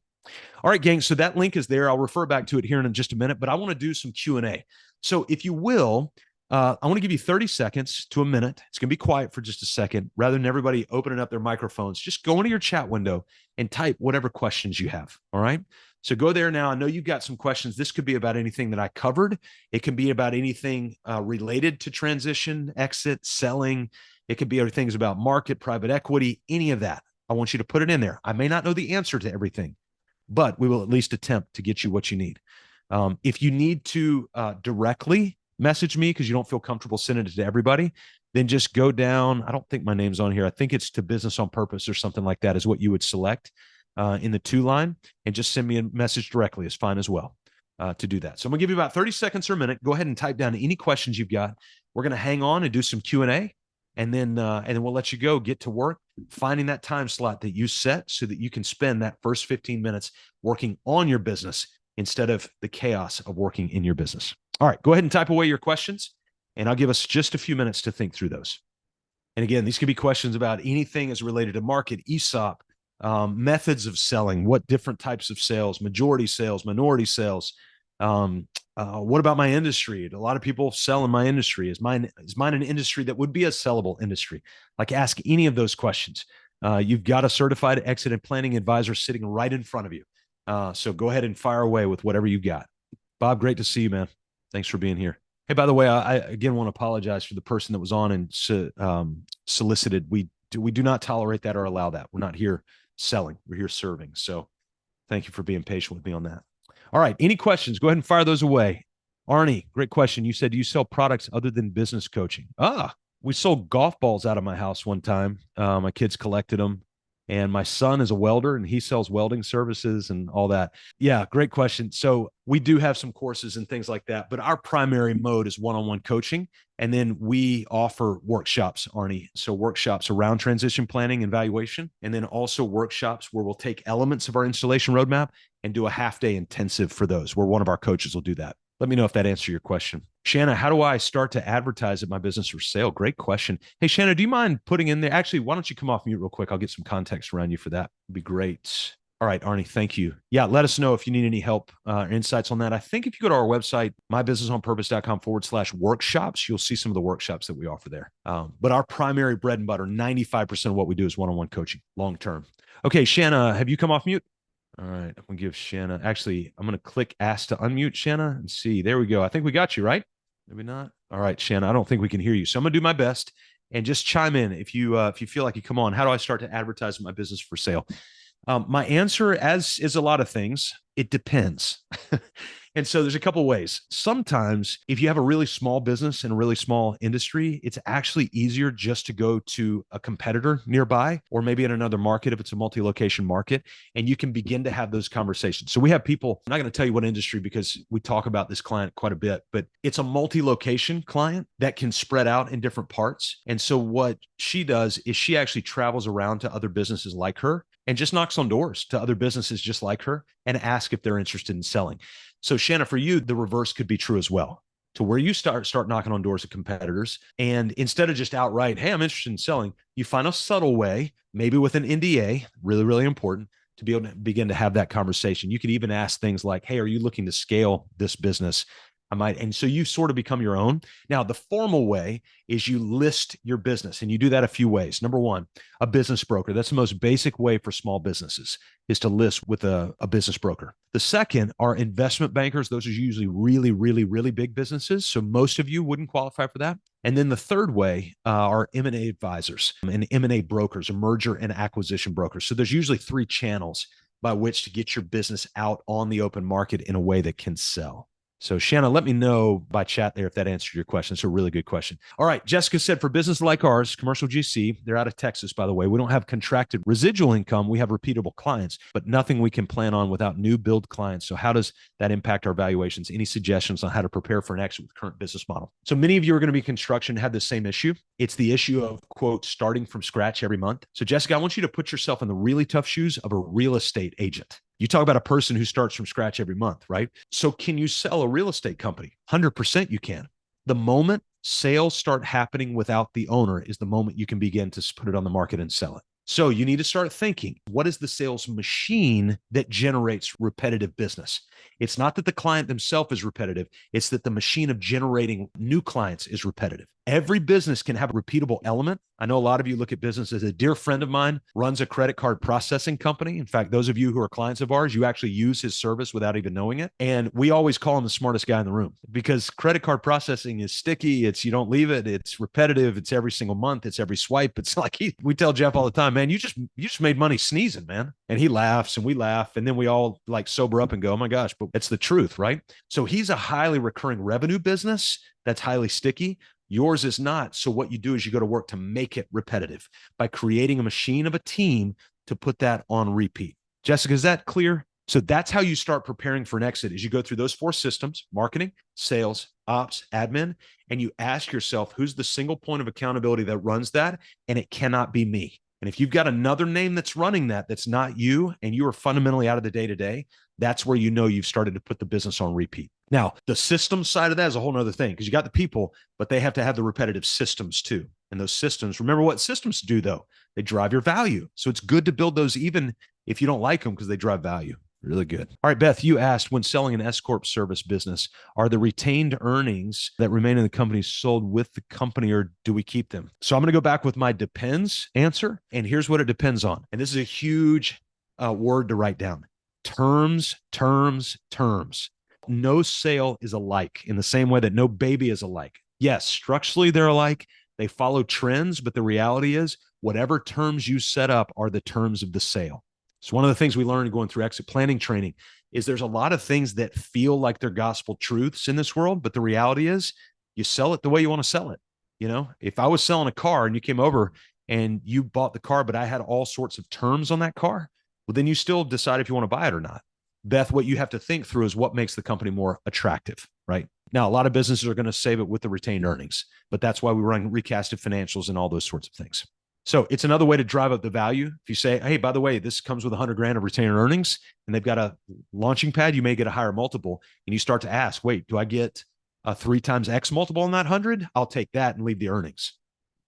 All right, gang. So that link is there. I'll refer back to it here in just a minute, but I want to do some Q&A. So if you will, I want to give you 30 seconds to a minute. It's going to be quiet for just a second. Rather than everybody opening up their microphones, just go into your chat window and type whatever questions you have. All right. So go there now. I know you've got some questions. This could be about anything that I covered. It can be about anything related to transition, exit, selling. It could be other things about market, private equity, any of that. I want you to put it in there. I may not know the answer to everything, but we will at least attempt to get you what you need. If you need to directly message me because you don't feel comfortable sending it to everybody, then just go down. I don't think my name's on here. I think it's to Business on Purpose or something like that is what you would select in the to line, and just send me a message directly is fine as well to do that. So I'm gonna give you about 30 seconds or a minute. Go ahead and type down any questions you've got. We're gonna hang on and do some Q&A, and then we'll let you go get to work, finding that time slot that you set so that you can spend that first 15 minutes working on your business instead of the chaos of working in your business. All right, go ahead and type away your questions, and I'll give us just a few minutes to think through those. And again, these could be questions about anything as related to market, ESOP, methods of selling, what different types of sales, majority sales, minority sales. What about my industry? A lot of people sell in my industry. Is mine an industry that would be a sellable industry? Like, ask any of those questions. You've got a certified exit and planning advisor sitting right in front of you. So go ahead and fire away with whatever you got. Bob, great to see you, man. Thanks for being here. Hey, by the way, I again want to apologize for the person that was on and solicited. We do not tolerate that or allow that. We're not here selling. We're here serving. So thank you for being patient with me on that. All right. Any questions? Go ahead and fire those away. Arnie, great question. You said, do you sell products other than business coaching? We sold golf balls out of my house one time. My kids collected them. And my son is a welder and he sells welding services and all that. Yeah, great question. So we do have some courses and things like that, but our primary mode is one-on-one coaching. And then we offer workshops, Arnie. So workshops around transition planning and valuation, and then also workshops where we'll take elements of our installation roadmap and do a half-day intensive for those, where one of our coaches will do that. Let me know if that answers your question. Shanna, how do I start to advertise at my business for sale? Great question. Hey, Shanna, do you mind putting in there? Actually, why don't you come off mute real quick? I'll get some context around you for that. It'd be great. All right, Arnie, thank you. Yeah, let us know if you need any help or insights on that. I think if you go to our website, mybusinessonpurpose.com/workshops, you'll see some of the workshops that we offer there. But our primary bread and butter, 95% of what we do is one-on-one coaching long-term. Okay, Shanna, have you come off mute? All right, I'm going to give Shanna, actually, I'm going to click ask to unmute Shanna and see. There we go. I think we got you, right? Maybe not. All right, Shanna, I don't think we can hear you. So I'm going to do my best and just chime in if you feel like you come on. How do I start to advertise my business for sale? My answer, as is a lot of things, it depends. And so there's a couple of ways. Sometimes if you have a really small business in a really small industry, it's actually easier just to go to a competitor nearby, or maybe in another market if it's a multi-location market, and you can begin to have those conversations. So we have people, I'm not going to tell you what industry because we talk about this client quite a bit, but it's a multi-location client that can spread out in different parts. And so what she does is she actually travels around to other businesses like her and just knocks on doors to other businesses just like her and asks if they're interested in selling. So Shanna, for you, the reverse could be true as well, to where you start knocking on doors of competitors. And instead of just outright, hey, I'm interested in selling, you find a subtle way, maybe with an NDA, really, really important, to be able to begin to have that conversation. You could even ask things like, hey, are you looking to scale this business? And so you sort of become your own. Now, the formal way is you list your business, and you do that a few ways. Number one, a business broker. That's the most basic way for small businesses, is to list with a business broker. The second are investment bankers. Those are usually really, really, really big businesses. So most of you wouldn't qualify for that. And then the third way are M&A advisors and M&A brokers, or merger and acquisition brokers. So there's usually 3 channels by which to get your business out on the open market in a way that can sell. So Shanna, let me know by chat there if that answered your question. It's a really good question. All right. Jessica said, for business like ours, commercial GC, they're out of Texas, by the way. We don't have contracted residual income. We have repeatable clients, but nothing we can plan on without new build clients. So how does that impact our valuations? Any suggestions on how to prepare for an exit with current business model? So many of you are going to be construction, have the same issue. It's the issue of, quote, starting from scratch every month. So Jessica, I want you to put yourself in the really tough shoes of a real estate agent. You talk about a person who starts from scratch every month, right? So can you sell a real estate company? 100% you can. The moment sales start happening without the owner is the moment you can begin to put it on the market and sell it. So you need to start thinking, what is the sales machine that generates repetitive business? It's not that the client themselves is repetitive. It's that the machine of generating new clients is repetitive. Every business can have a repeatable element. I know a lot of you look at business. As a dear friend of mine runs a credit card processing company. In fact, those of you who are clients of ours, you actually use his service without even knowing it. And we always call him the smartest guy in the room, because credit card processing is sticky. You don't leave it. It's repetitive. It's every single month. It's every swipe. It's like we tell Jeff all the time, man, you just made money sneezing, man. And he laughs and we laugh. And then we all like sober up and go, oh my gosh, but it's the truth, right? So he's a highly recurring revenue business that's highly sticky. Yours is not. So what you do is you go to work to make it repetitive by creating a machine of a team to put that on repeat. Jessica, is that clear? So that's how you start preparing for an exit, is you go through those 4 systems: marketing, sales, ops, admin, and you ask yourself, who's the single point of accountability that runs that? And it cannot be me. And if you've got another name that's running that, that's not you, and you are fundamentally out of the day-to-day, that's where you know you've started to put the business on repeat. Now, the system side of that is a whole nother thing, because you got the people, but they have to have the repetitive systems too. And those systems, remember what systems do though? They drive your value. So it's good to build those even if you don't like them, because they drive value. Really good. All right, Beth, you asked, when selling an S Corp service business, are the retained earnings that remain in the company sold with the company, or do we keep them? So I'm going to go back with my depends answer. And here's what it depends on. And this is a huge word to write down. Terms, terms, terms. No sale is alike, in the same way that no baby is alike. Yes, structurally they're alike. They follow trends, but the reality is whatever terms you set up are the terms of the sale. So one of the things we learned going through exit planning training is there's a lot of things that feel like they're gospel truths in this world, but the reality is you sell it the way you want to sell it. If I was selling a car and you came over and you bought the car, but I had all sorts of terms on that car, well, then you still decide if you want to buy it or not. Beth, what you have to think through is what makes the company more attractive, right? Now, a lot of businesses are going to save it with the retained earnings, but that's why we run recasted financials and all those sorts of things. So it's another way to drive up the value. If you say, hey, by the way, this comes with 100 grand of retained earnings and they've got a launching pad, you may get a higher multiple. And you start to ask, wait, do I get a 3 times X multiple on that 100? I'll take that and leave the earnings.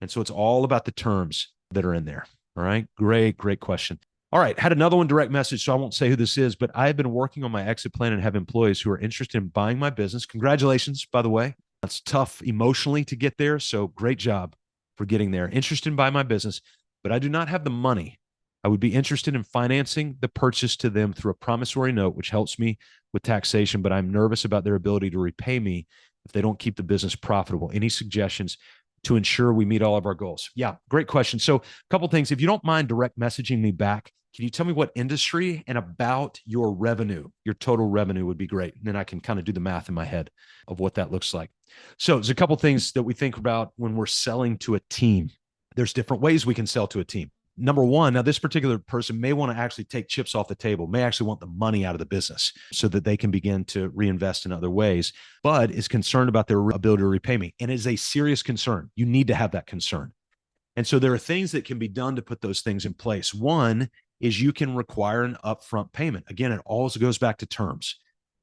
And so it's all about the terms that are in there. All right. Great question. All right. Had another one, direct message. So I won't say who this is, but I've been working on my exit plan and have employees who are interested in buying my business. Congratulations, by the way. That's tough emotionally to get there. So great job for getting there. Interested in buying my business, but I do not have the money. I would be interested in financing the purchase to them through a promissory note, which helps me with taxation, but I'm nervous about their ability to repay me if they don't keep the business profitable. Any suggestions to ensure we meet all of our goals? Yeah, great question. So a couple of things. If you don't mind direct messaging me back, can you tell me what industry and about your revenue, your total revenue would be great. And then I can kind of do the math in my head of what that looks like. So there's a couple of things that we think about when we're selling to a team. There's different ways we can sell to a team. Number one, now this particular person may want to actually take chips off the table, may actually want the money out of the business so that they can begin to reinvest in other ways, but is concerned about their ability to repay me. And it is a serious concern. You need to have that concern. And so there are things that can be done to put those things in place. One is you can require an upfront payment. Again, it always goes back to terms.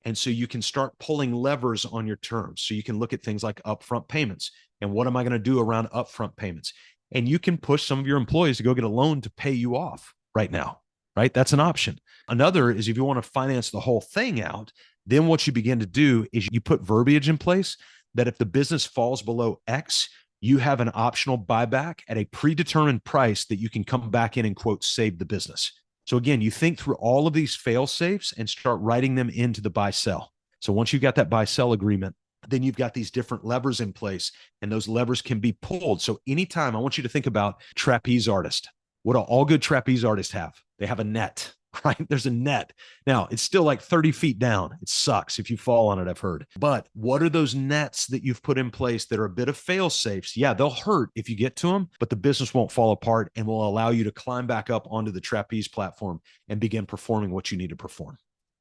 And so you can start pulling levers on your terms. So you can look at things like upfront payments. And what am I going to do around upfront payments? And you can push some of your employees to go get a loan to pay you off right now, right? That's an option. Another is if you want to finance the whole thing out, then what you begin to do is you put verbiage in place that if the business falls below X, you have an optional buyback at a predetermined price that you can come back in and quote, save the business. So again, you think through all of these fail safes and start writing them into the buy sell. So once you've got that buy sell agreement, then you've got these different levers in place and those levers can be pulled. So anytime, I want you to think about trapeze artist. What do all good trapeze artists have? They have a net, right? There's a net. Now it's still like 30 feet down. It sucks if you fall on it, I've heard. But what are those nets that you've put in place that are a bit of fail safes? Yeah, they'll hurt if you get to them, but the business won't fall apart and will allow you to climb back up onto the trapeze platform and begin performing what you need to perform.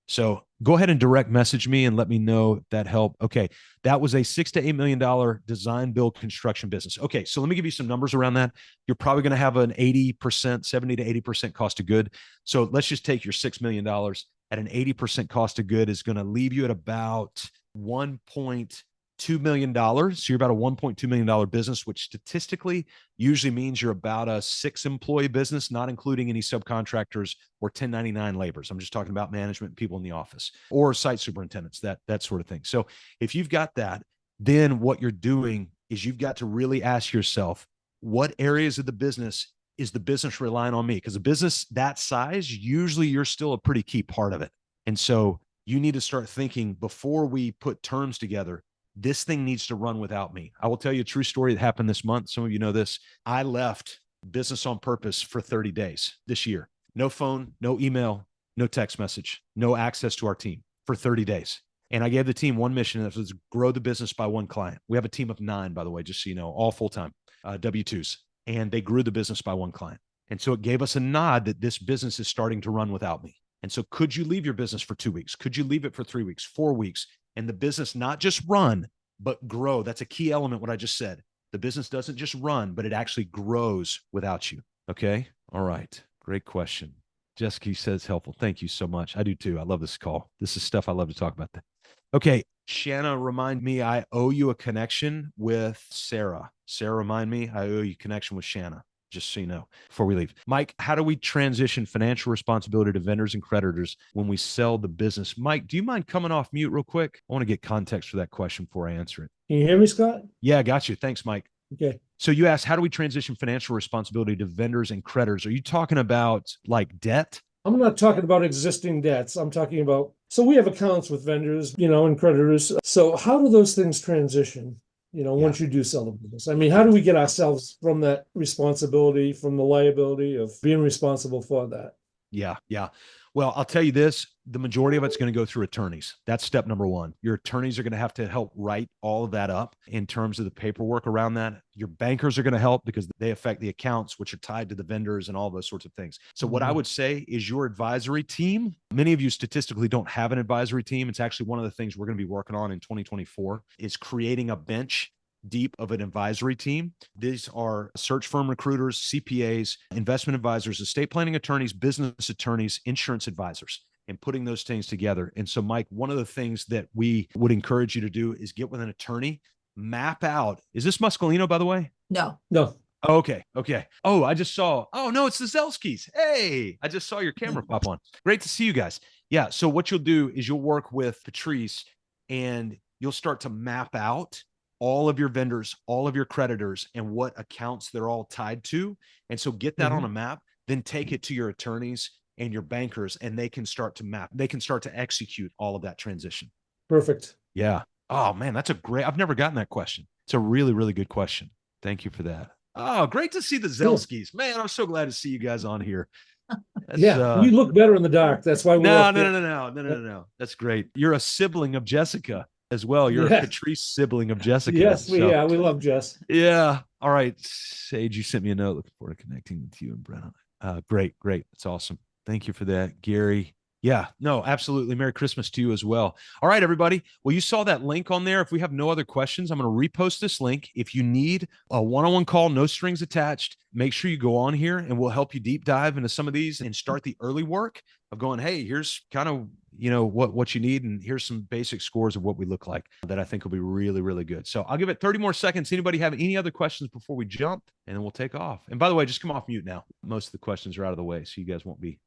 So go ahead and direct message me and let me know if that helped. Okay. That was a $6 to $8 million design, build, construction business. Okay. So let me give you some numbers around that. You're probably going to have an 80%, 70 to 80% cost of good. So let's just take your $6 million at an 80% cost of good is going to leave you at about $1.2 million. So you're about a $1.2 million business, which statistically usually means you're about a 6-employee business, not including any subcontractors or 1099 laborers. I'm just talking about management people in the office or site superintendents, that sort of thing. So if you've got that, then what you're doing is you've got to really ask yourself, what areas of the business is the business relying on me? Because a business that size, usually you're still a pretty key part of it. And so you need to start thinking before we put terms together, this thing needs to run without me. I will tell you a true story that happened this month. Some of you know this. I left business on purpose for 30 days this year. No phone, no email, no text message, no access to our team for 30 days. And I gave the team one mission, and that was grow the business by one client. We have a team of 9, by the way, just so you know, all full-time W-2s. And they grew the business by one client. And so it gave us a nod that this business is starting to run without me. And so could you leave your business for 2 weeks? Could you leave it for 3 weeks, 4 weeks? And the business not just run, but grow. That's a key element, what I just said. The business doesn't just run, but it actually grows without you. Okay? All right. Great question. Jessica says helpful. Thank you so much. I do too. I love this call. This is stuff I love to talk about. Okay. Shanna, remind me, I owe you a connection with Sarah. Sarah, remind me, I owe you a connection with Shanna, just so you know, before we leave. Mike, how do we transition financial responsibility to vendors and creditors when we sell the business? Mike, do you mind coming off mute real quick? I want to get context for that question before I answer it. Can you hear me, Scott? Yeah, I got you. Thanks, Mike. Okay. So you asked, how do we transition financial responsibility to vendors and creditors? Are you talking about like debt? I'm not talking about existing debts. I'm talking about, so we have accounts with vendors, and creditors. So how do those things transition, once you do sell the business? I mean, how do we get ourselves from that responsibility, from the liability of being responsible for that? Yeah. Yeah. Well, I'll tell you this, the majority of it's going to go through attorneys. That's step number one. Your attorneys are going to have to help write all of that up in terms of the paperwork around that. Your bankers are going to help because they affect the accounts, which are tied to the vendors and all those sorts of things. So what I would say is your advisory team, many of you statistically don't have an advisory team. It's actually one of the things we're going to be working on in 2024 is creating a bench deep of an advisory team. These are search firm recruiters, CPAs, investment advisors, estate planning attorneys, business attorneys, insurance advisors, and putting those things together. And so, Mike, one of the things that we would encourage you to do is get with an attorney, map out. Is this Muscolino, by the way? No. Okay. Oh, I just saw. Oh, no, it's the Zelskis. Hey, I just saw your camera pop on. Great to see you guys. Yeah. So what you'll do is you'll work with Patrice and you'll start to map out all of your vendors, all of your creditors, and what accounts they're all tied to. And so get that on a map, then take it to your attorneys and your bankers, and they can start to map. They can start to execute all of that transition. Perfect. Yeah. Oh, man, that's I've never gotten that question. It's a really, really good question. Thank you for that. Oh, great to see the Zelskis. Man, I'm so glad to see you guys on here. You look better in the dark. That's why we're No. That's great. You're a sibling of Jessica as well. You're a Patrice sibling of Jessica. Yes, we love Jess. Yeah. All right. Sage, you sent me a note. Looking forward to connecting with you and Brennan. Great. That's awesome. Thank you for that, Gary. Yeah, no, absolutely. Merry Christmas to you as well. All right, everybody. Well, you saw that link on there. If we have no other questions, I'm going to repost this link. If you need a one-on-one call, no strings attached, make sure you go on here and we'll help you deep dive into some of these and start the early work of going, hey, here's kind of, what you need. And here's some basic scores of what we look like that I think will be really, really good. So I'll give it 30 more seconds. Anybody have any other questions before we jump? And then we'll take off. And by the way, just come off mute now. Most of the questions are out of the way, so you guys won't be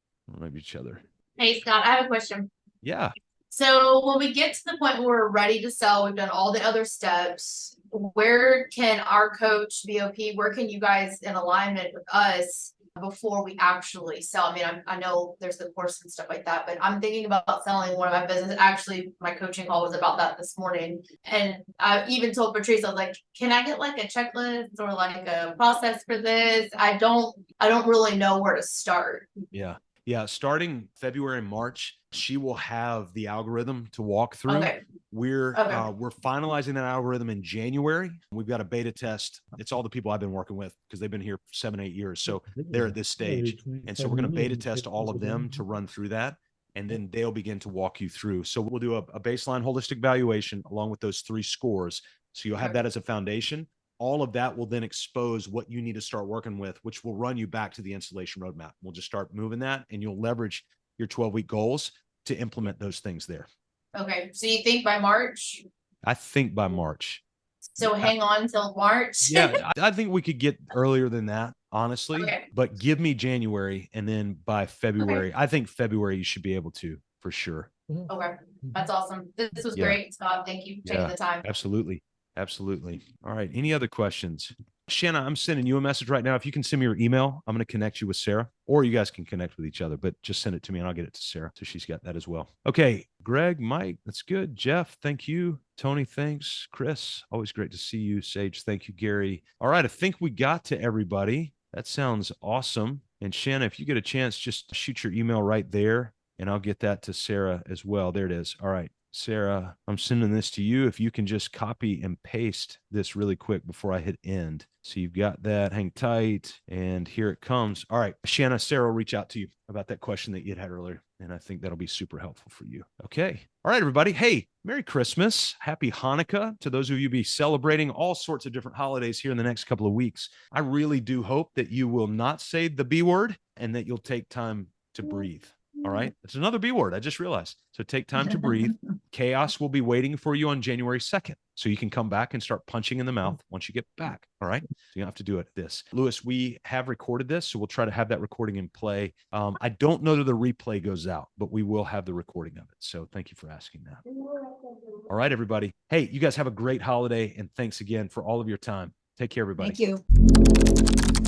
each other. Hey, Scott, I have a question. Yeah. So when we get to the point where we're ready to sell, we've done all the other steps, where can our coach, BOP, where can you guys in alignment with us before we actually sell? I mean, I know there's the course and stuff like that, but I'm thinking about selling one of my business. Actually, my coaching call was about that this morning. And I even told Patrice, I was like, can I get like a checklist or like a process for this? I don't really know where to start. Yeah, starting February and March, she will have the algorithm to walk through. Okay. We're finalizing that algorithm in January. We've got a beta test. It's all the people I've been working with because they've been here 7-8 years. So they're at this stage. And so we're going to beta test all of them to run through that. And then they'll begin to walk you through. So we'll do a baseline holistic valuation along with those 3 scores. So you'll have that as a foundation. All of that will then expose what you need to start working with, which will run you back to the installation roadmap. We'll just start moving that and you'll leverage your 12-week goals to implement those things there. Okay. So you think by March? I think by March. So hang on till March. Yeah, I think we could get earlier than that, honestly, but give me January and then by February, I think February you should be able to for sure. Okay. That's awesome. This was great, Scott. Thank you for taking the time. Absolutely. All right. Any other questions? Shanna, I'm sending you a message right now. If you can send me your email, I'm going to connect you with Sarah, or you guys can connect with each other, but just send it to me and I'll get it to Sarah. So she's got that as well. Okay. Greg, Mike, that's good. Jeff, thank you. Tony, thanks. Chris, always great to see you. Sage, thank you. Gary. All right. I think we got to everybody. That sounds awesome. And Shanna, if you get a chance, just shoot your email right there and I'll get that to Sarah as well. There it is. All right. Sarah, I'm sending this to you. If you can just copy and paste this really quick before I hit end. So you've got that. Hang tight. And here it comes. All right. Shanna, Sarah will reach out to you about that question that you had earlier. And I think that'll be super helpful for you. Okay. All right, everybody. Hey, Merry Christmas. Happy Hanukkah to those of you be celebrating all sorts of different holidays here in the next couple of weeks. I really do hope that you will not say the B word and that you'll take time to breathe. All right. It's another B word. I just realized. So take time to breathe. Chaos will be waiting for you on January 2nd. So you can come back and start punching in the mouth once you get back. All right. So you don't have to do it this. Lewis, we have recorded this. So we'll try to have that recording in play. I don't know that the replay goes out, but we will have the recording of it. So thank you for asking that. All right, everybody. Hey, you guys have a great holiday. And thanks again for all of your time. Take care, everybody. Thank you.